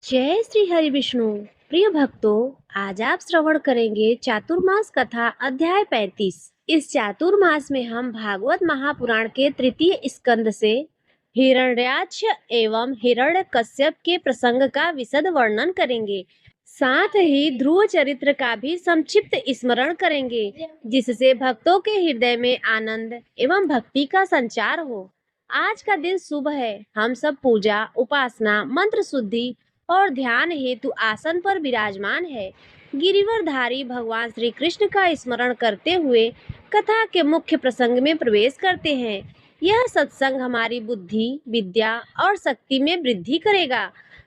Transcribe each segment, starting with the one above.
जय श्री हरि विष्णु। प्रिय भक्तों, आज आप श्रवण करेंगे चातुर्मास कथा अध्याय 35। इस चातुर्मास में हम भागवत महापुराण के तृतीय स्कंद से हिरण्याक्ष एवं हिरण्यकश्यप के प्रसंग का विशद वर्णन करेंगे। साथ ही ध्रुव चरित्र का भी संक्षिप्त स्मरण करेंगे, जिससे भक्तों के हृदय में आनंद एवं भक्ति का संचार हो। आज का दिन शुभ है। हम सब पूजा, उपासना, मंत्र शुद्धि और ध्यान हेतु आसन पर विराजमान है। गिरिवरधारी भगवान श्री कृष्ण का स्मरण करते हुए कथा के मुख्य प्रसंग में प्रवेश करते हैं। यह सत्संग हमारी बुद्धि, विद्या और शक्ति में वृद्धि करेगा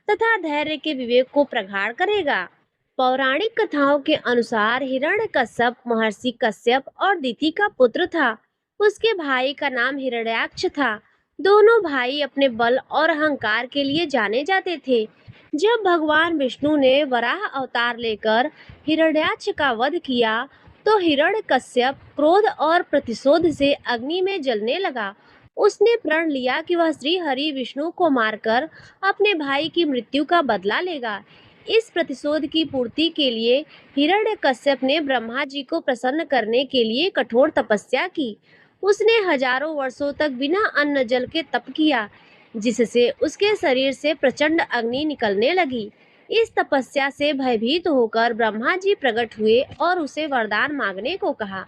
तथा धैर्य के विवेक को प्रगाढ़ करेगा। पौराणिक कथाओं के अनुसार हिरण्यकश्यप महर्षि कश्यप और दिति का पुत्र था। उसके भाई का नाम हिरण्याक्ष था। दोनों भाई अपने बल और अहंकार के लिए जाने जाते थे। जब भगवान विष्णु ने वराह अवतार लेकर हिरण्याक्ष का वध किया तो हिरण्यकश्यप क्रोध और प्रतिशोध से अग्नि में जलने लगा। उसने प्रण लिया कि वह श्री हरि विष्णु को मारकर अपने भाई की मृत्यु का बदला लेगा। इस प्रतिशोध की पूर्ति के लिए हिरण्यकश्यप ने ब्रह्मा जी को प्रसन्न करने के लिए कठोर तपस्या की। उसने हजारों वर्षों तक बिना अन्न जल के तप किया, जिससे उसके शरीर से प्रचंड अग्नि निकलने लगी। इस तपस्या से भयभीत होकर ब्रह्मा जी प्रकट हुए और उसे वरदान मांगने को कहा।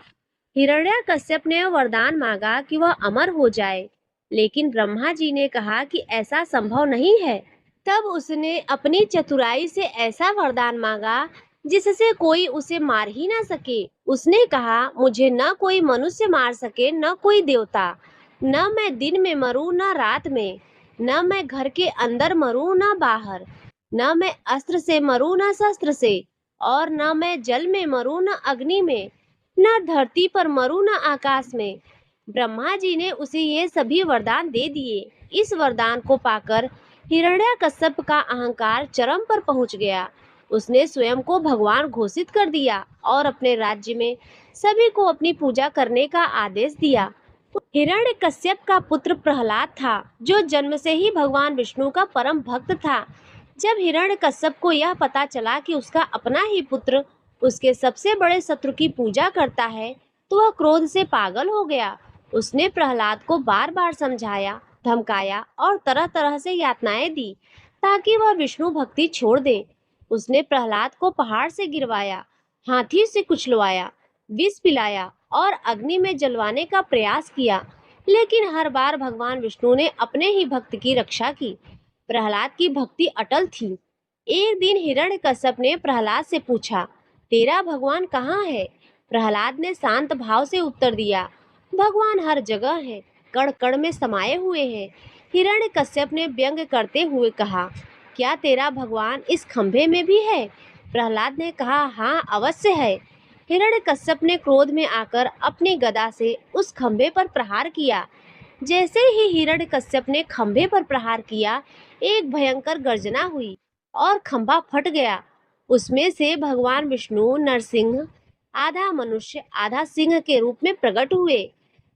हिरण्यकश्यप ने वरदान मांगा कि वह अमर हो जाए, लेकिन ब्रह्मा जी ने कहा कि ऐसा संभव नहीं है। तब उसने अपनी चतुराई से ऐसा वरदान मांगा जिससे कोई उसे मार ही ना सके। उसने कहा, मुझे न कोई मनुष्य मार सके, न कोई देवता। न मैं दिन में मरूं न रात में, न मैं घर के अंदर मरूं न बाहर, न मैं अस्त्र से मरूं न शस्त्र से, और न मैं जल में मरूं न अग्नि में, न धरती पर मरूं न आकाश में। ब्रह्मा जी ने उसे ये सभी वरदान दे दिए। इस वरदान को पाकर हिरण्यकश्यप का अहंकार चरम पर पहुंच गया। उसने स्वयं को भगवान घोषित कर दिया और अपने राज्य में सभी को अपनी पूजा करने का आदेश दिया। हिरण्यकश्यप का पुत्र प्रहलाद था, जो जन्म से ही भगवान विष्णु का परम भक्त था। जब हिरण्यकश्यप को यह पता चला कि उसका अपना ही पुत्र उसके सबसे बड़े शत्रु की पूजा करता है, तो वह क्रोध से पागल हो गया। उसने प्रहलाद को बार बार समझाया, धमकाया और तरह तरह से यातनाएं दी ताकि वह विष्णु भक्ति छोड़ दे। उसने प्रहलाद को पहाड़ से गिरवाया, हाथी से कुचलवाया, विष पिलाया और अग्नि में जलवाने का प्रयास किया, लेकिन हर बार भगवान विष्णु ने अपने ही भक्त की रक्षा की। प्रहलाद की भक्ति अटल थी। एक दिन हिरण्यकश्यप ने प्रहलाद से पूछा, तेरा भगवान कहाँ है? प्रहलाद ने शांत भाव से उत्तर दिया, भगवान हर जगह है, कण कण में समाये हुए हैं। हिरण्यकश्यप ने व्यंग करते हुए कहा, क्या तेरा भगवान इस खंभे में भी है? प्रहलाद ने कहा, हाँ अवश्य है। हिरण्यकश्यप ने क्रोध में आकर अपनी गदा से उस खंभे पर प्रहार किया। जैसे ही हिरण्यकश्यप ने खंभे पर प्रहार किया, एक भयंकर गर्जना हुई और खंभा फट गया। उसमें से भगवान विष्णु नरसिंह, आधा मनुष्य आधा सिंह के रूप में प्रकट हुए।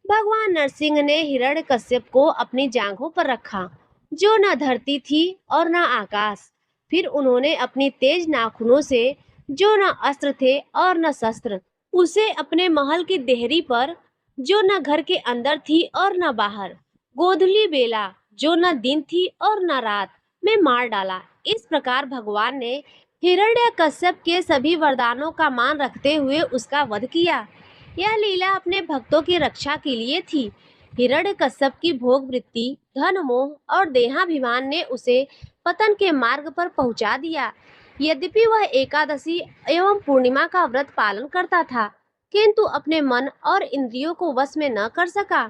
भगवान नरसिंह ने हिरण्यकश्यप को अपनी जांघों पर रखा, जो न धरती थी और न आकाश। फिर उन्होंने अपनी तेज नाखूनों से, जो न अस्त्र थे और न शस्त्र, उसे अपने महल की देहरी पर, जो न घर के अंदर थी और न बाहर, गोधूली बेला, जो न दिन थी और न रात, में मार डाला। इस प्रकार भगवान ने हिरण्यकश्यप के सभी वरदानों का मान रखते हुए उसका वध किया। यह लीला अपने भक्तों की रक्षा के लिए थी। हिरण्यकश्यप की भोग वृत्ति, धन मोह और देहाभिमान ने उसे पतन के मार्ग पर पहुंचा दिया। यद्यपि वह एकादशी एवं पूर्णिमा का व्रत पालन करता था, किंतु अपने मन और इंद्रियों को वश में न कर सका।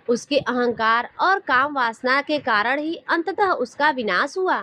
उसके अहंकार और काम वासना के कारण ही अंततः उसका विनाश हुआ।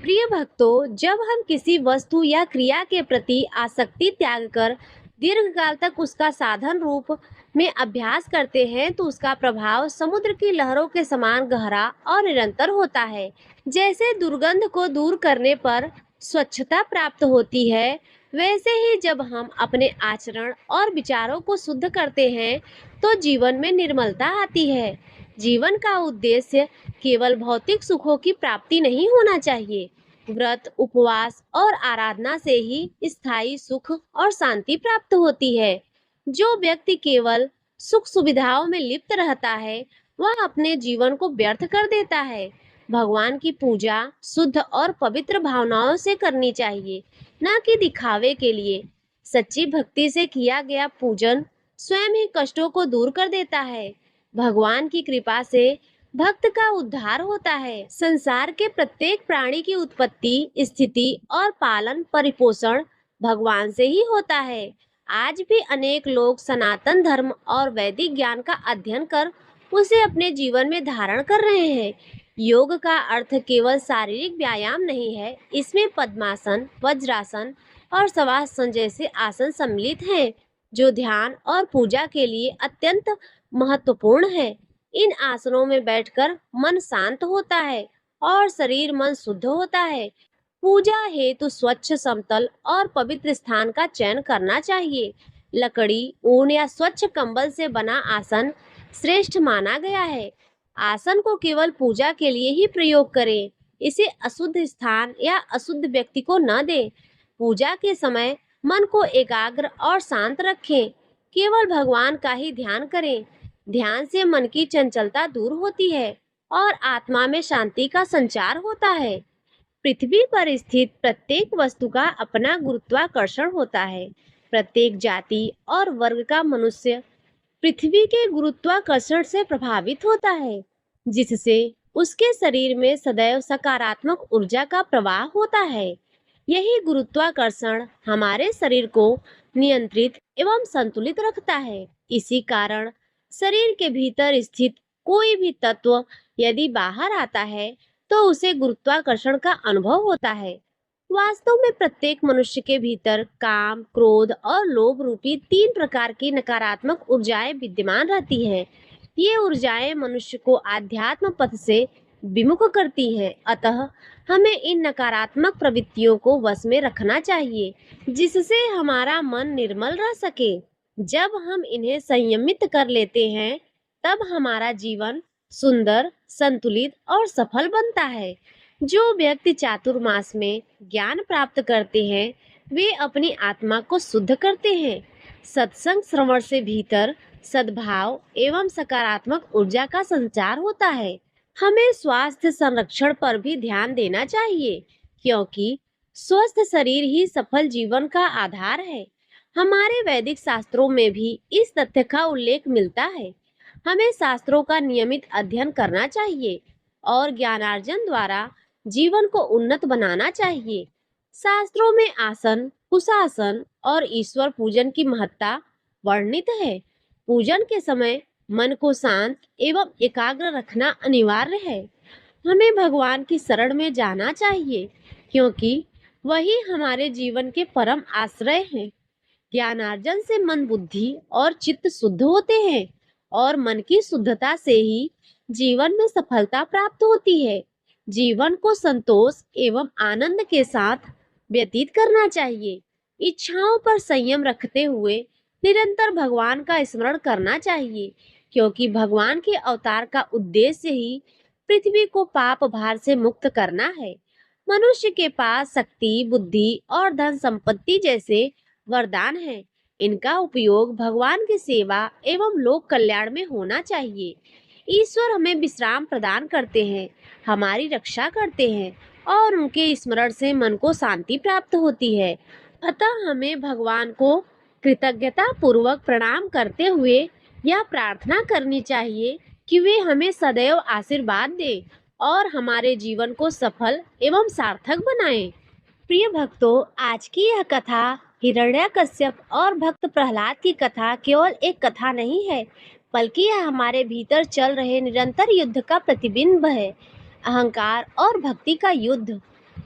प्रिय भक्तों, जब हम किसी वस्तु या क्रिया के प्रति आसक्ति त्याग कर दीर्घकाल तक उसका साधन रूप में अभ्यास करते हैं, तो उसका प्रभाव समुद्र की लहरों के समान गहरा और निरंतर होता है। जैसे दुर्गंध को दूर करने पर स्वच्छता प्राप्त होती है, वैसे ही जब हम अपने आचरण और विचारों को शुद्ध करते हैं, तो जीवन में निर्मलता आती है। जीवन का उद्देश्य केवल भौतिक सुखों की प्राप्ति नहीं होना चाहिए, व्रत, उपवास और आराधना से ही स्थायी सुख और शांति प्राप्त होती है। जो व्यक्ति केवल सुख सुविधाओं में लिप्त रहता है, वह अपने जीवन को व्यर्थ कर देता है। भगवान की पूजा शुद्ध और पवित्र भावनाओं से करनी चाहिए, न कि दिखावे के लिए। सच्ची भक्ति से किया गया पूजन स्वयं ही कष्टों को दूर कर देता है। भगवान की कृपा से भक्त का उद्धार होता है। संसार के प्रत्येक प्राणी की उत्पत्ति, स्थिति और पालन परिपोषण भगवान से ही होता है। आज भी अनेक लोग सनातन धर्म और वैदिक ज्ञान का अध्ययन कर उसे अपने जीवन में धारण कर रहे हैं। योग का अर्थ केवल शारीरिक व्यायाम नहीं है, इसमें पद्मासन, वज्रासन और शवासन जैसे आसन सम्मिलित हैं, जो ध्यान और पूजा के लिए अत्यंत महत्वपूर्ण है। इन आसनों में बैठकर मन शांत होता है और शरीर मन शुद्ध होता है। पूजा हेतु स्वच्छ, समतल और पवित्र स्थान का चयन करना चाहिए। लकड़ी, ऊन या स्वच्छ कंबल से बना आसन श्रेष्ठ माना गया है। आसन को केवल पूजा के लिए ही प्रयोग करें। इसे अशुद्ध स्थान या अशुद्ध व्यक्ति को न दें। पूजा के समय मन को एकाग्र और शांत रखें। केवल भगवान का ही ध्यान करें। ध्यान से मन की चंचलता दूर होती है और आत्मा में शांति का संचार होता है। पृथ्वी पर स्थित प्रत्येक वस्तु का अपना गुरुत्वाकर्षण होता है। प्रत्येक जाति और वर्ग का मनुष्य पृथ्वी के गुरुत्वाकर्षण से प्रभावित होता है, जिससे उसके शरीर में सदैव सकारात्मक ऊर्जा का प्रवाह होता है। यही गुरुत्वाकर्षण हमारे शरीर को नियंत्रित एवं संतुलित रखता है। इसी कारण शरीर के भीतर स्थित कोई भी तत्व यदि बाहर आता है, तो उसे गुरुत्वाकर्षण का अनुभव होता है। वास्तव में प्रत्येक मनुष्य के भीतर काम, क्रोध और लोभ रूपी 3 प्रकार की नकारात्मक ऊर्जाएं विद्यमान रहती हैं। ये ऊर्जाएं मनुष्य को आध्यात्म पथ से विमुख करती हैं। अतः हमें इन नकारात्मक प्रवृत्तियों को वश में रखना चाहिए, जिससे हमारा मन निर्मल रह सके। जब हम इन्हें संयमित कर लेते हैं, तब हमारा जीवन सुंदर, संतुलित और सफल बनता है। जो व्यक्ति चातुर्मास में ज्ञान प्राप्त करते हैं, वे अपनी आत्मा को शुद्ध करते हैं। सत्संग श्रवण से भीतर सद्भाव एवं सकारात्मक ऊर्जा का संचार होता है। हमें स्वास्थ्य संरक्षण पर भी ध्यान देना चाहिए, क्योंकि स्वस्थ शरीर ही सफल जीवन का आधार है। हमारे वैदिक शास्त्रों में भी इस तथ्य का उल्लेख मिलता है। हमें शास्त्रों का नियमित अध्ययन करना चाहिए और ज्ञानार्जन द्वारा जीवन को उन्नत बनाना चाहिए। शास्त्रों में आसन, कुशासन और ईश्वर पूजन की महत्ता वर्णित है। पूजन के समय मन को शांत एवं एकाग्र रखना अनिवार्य है। हमें भगवान की शरण में जाना चाहिए, क्योंकि वही हमारे जीवन के परम आश्रय हैं। ज्ञानार्जन से मन, बुद्धि और चित्त शुद्ध होते हैं और मन की शुद्धता से ही जीवन में सफलता प्राप्त होती है। जीवन को संतोष एवं आनंद के साथ व्यतीत करना चाहिए। इच्छाओं पर संयम रखते हुए निरंतर भगवान का स्मरण करना चाहिए, क्योंकि भगवान के अवतार का उद्देश्य ही पृथ्वी को पाप भार से मुक्त करना है। मनुष्य के पास शक्ति, बुद्धि और धन संपत्ति जैसे वरदान है। इनका उपयोग भगवान की सेवा एवं लोक कल्याण में होना चाहिए। ईश्वर हमें विश्राम प्रदान करते हैं, हमारी रक्षा करते हैं और उनके स्मरण से मन को शांति प्राप्त होती है। अतः हमें भगवान को कृतज्ञता पूर्वक प्रणाम करते हुए यह प्रार्थना करनी चाहिए कि वे हमें सदैव आशीर्वाद दें और हमारे जीवन को सफल एवं सार्थक बनाएं। प्रिय भक्तों, आज की यह कथा हिरण्यकश्यप और भक्त प्रहलाद की कथा केवल एक कथा नहीं है, बल्कि यह हमारे भीतर चल रहे निरंतर युद्ध का प्रतिबिंब है। अहंकार और भक्ति का युद्ध।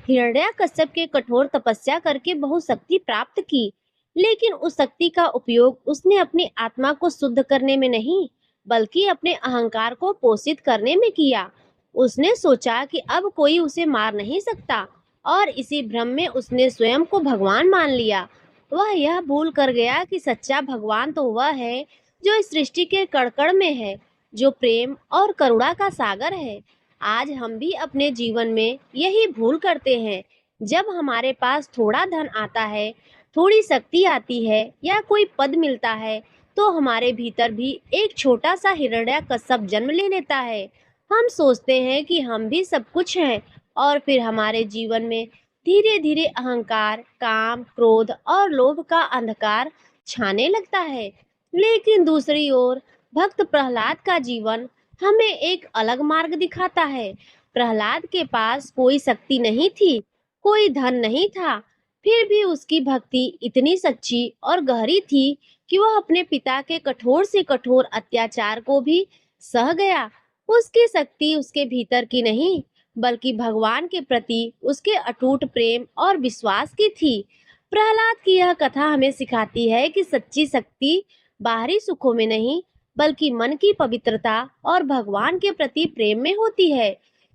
हिरण्यकश्यप के कठोर तपस्या करके बहुत शक्ति प्राप्त की, लेकिन उस शक्ति का उपयोग उसने अपनी आत्मा को शुद्ध करने में नहीं, बल्कि अपने अहंकार को पोषित करने में किया। उसने सोचा कि अब कोई उसे मार नहीं सकता और इसी भ्रम में उसने स्वयं को भगवान मान लिया। वह यह भूल कर गया कि सच्चा भगवान तो वह है जो इस सृष्टि के कण-कण में है, जो प्रेम और करुणा का सागर है। आज हम भी अपने जीवन में यही भूल करते हैं। जब हमारे पास थोड़ा धन आता है, थोड़ी शक्ति आती है या कोई पद मिलता है, तो हमारे भीतर भी एक छोटा सा हिरण्यकश्यप जन्म ले लेता है। हम सोचते हैं कि हम भी सब कुछ हैं और फिर हमारे जीवन में धीरे धीरे अहंकार, काम, क्रोध और लोभ का अंधकार छाने लगता है। लेकिन दूसरी ओर भक्त प्रहलाद का जीवन हमें एक अलग मार्ग दिखाता है। प्रहलाद के पास कोई शक्ति नहीं थी, कोई धन नहीं था, फिर भी उसकी भक्ति इतनी सच्ची और गहरी थी कि वह अपने पिता के कठोर से कठोर अत्याचार को भी सह गया। उसकी शक्ति उसके भीतर की नहीं, बल्कि भगवान के प्रति उसके अटूट प्रेम और विश्वास की थी। प्रहलाद की यह कथा हमें सिखाती है कि सच्ची शक्ति बाहरी सुखों में नहीं, बल्कि मन की पवित्रता और भगवान के प्रति प्रेम में होती है।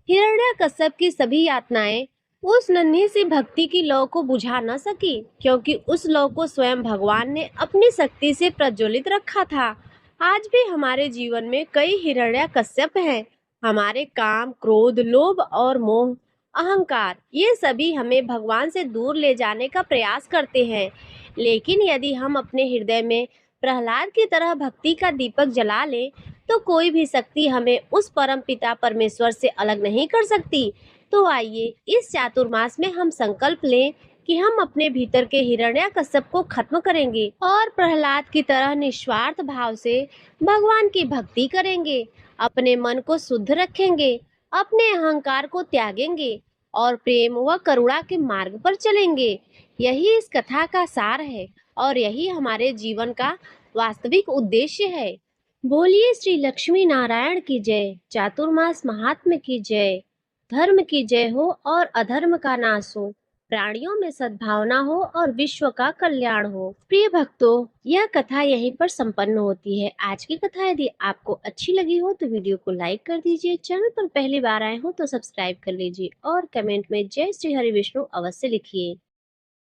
हिरण्यकश्यप की सभी यातनाएं उस नन्ही सी भक्ति की लौ को बुझा न सकी, क्योंकि उस लौ को स्वयं भगवान ने अपनी शक्ति से प्रज्वलित रखा था। आज भी हमारे जीवन में कई हिरण्यकश्यप हैं। हमारे काम, क्रोध, लोभ और मोह, अहंकार, ये सभी हमें भगवान से दूर ले जाने का प्रयास करते हैं। लेकिन यदि हम अपने हृदय में प्रहलाद की तरह भक्ति का दीपक जला लें, तो कोई भी शक्ति हमें उस परम पिता परमेश्वर से अलग नहीं कर सकती। तो आइए इस चातुर्मास में हम संकल्प लें कि हम अपने भीतर के हिरण्यकश्यप को खत्म करेंगे और प्रहलाद की तरह निस्वार्थ भाव से भगवान की भक्ति करेंगे। अपने मन को शुद्ध रखेंगे, अपने अहंकार को त्यागेंगे और प्रेम व करुणा के मार्ग पर चलेंगे। यही इस कथा का सार है और यही हमारे जीवन का वास्तविक उद्देश्य है। बोलिए श्री लक्ष्मी नारायण की जय, चातुर्मास महात्म्य की जय। धर्म की जय हो और अधर्म का नाश हो, प्राणियों में सद्भावना हो और विश्व का कल्याण हो। प्रिय भक्तों, यह कथा यहीं पर संपन्न होती है। आज की कथा यदि आपको अच्छी लगी हो तो वीडियो को लाइक कर दीजिए, चैनल पर पहली बार आए हो तो सब्सक्राइब कर लीजिए और कमेंट में जय श्री हरि विष्णु अवश्य लिखिए।